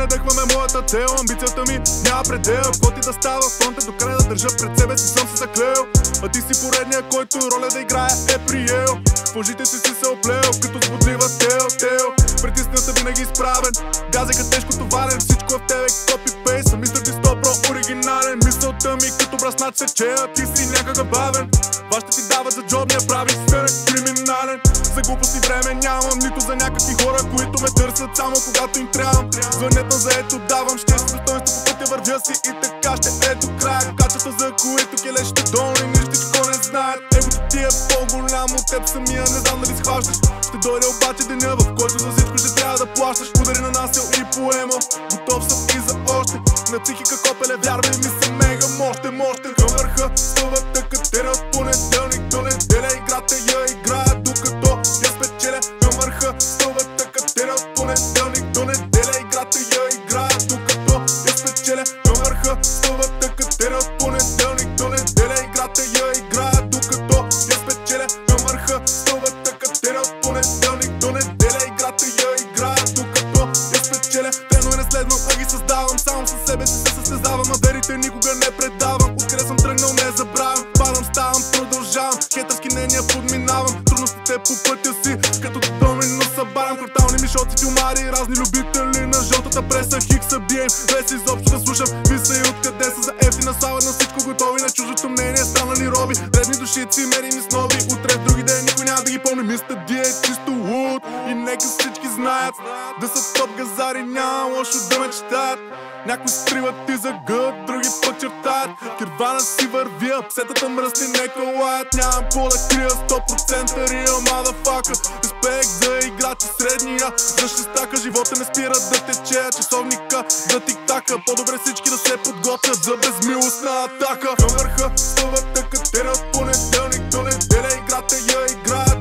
надъхваме моята цел. Амбицията ми няма предел. Каквото и да става фронта, до края да държа пред себе си съм се заклеил. А ти си поредния, който роля да играе е приел. В лъжите си се оплел, като сбудлива тел. Пред истината винаги изправен, газека тежко товарен. Всичко е в тебе, копи-пейст, съм Мистер Дисто Про оригинален. Мисълта ми като браснат се чея, ти си някакъв бавен. Вашите ти дават за джоб, не прави сфера криминален. За глупости време нямам, нито за някакви хора, които ме търсят само когато им трябвам. Звънят на заето давам, ще си достоинство по пътя вървя си и така ще е до края. Качества, за които келешите долни нищичко не знаят. Егото ти е по-голямо от теб самия, не знам дали схващаш. Ще дойде обаче деня, в който за всичко ще трябва да плащаш. Удари на насил и поема, готов съм и за още. На психика копеле, вярвай ми се мега мощен. Към върха стълбата катера от понеделник до неделя. Играта я играя докато я спечеля. Към върха стълбата катера от понеделник до неделя. Играта я играя докато я спечеля. Към върха стълбата катера от понеделник до неделя. Играта я играя докато я спечеля. Към върха стълбата катера от понеделник до неделя. Играта я играя докато я спечеля. Трено е неследно, а ги създавам. Само със себе си се състезавам, а верите никога не предавам. Откъде съм тръгнал не забравям. Падам, ставам, продължавам. Хейтърски мнения подминавам. Трудностите по пътя си, като домино събарям. Квартални мишоци, филмари, разни любители на жълтата преса. Хикса бием, без изобщо да слушам. Мисля и откъде са за ефтина слава, на всичко готови. На чуждото мнение станали роби. Редни души, цимерини с нови. Утре в други ден никой няма да ги помни. Мистер Ди е чисто луд и нека всички знаят. Да са топ газари, няма лошо да мечтаят. Някои скриват и за гъд, други пък чертаят. Кирвана си вървя, псетата мръсни нека лаят. Нямам по да крия 100% real motherfucker. Респект за играчи средния, за шестака. Живота не спира да тече, часовника да тик-така. По-добре всички да се подготвят за безмилостна атака. Към върха стълбата катера от понеделник до неделя. Играта я играя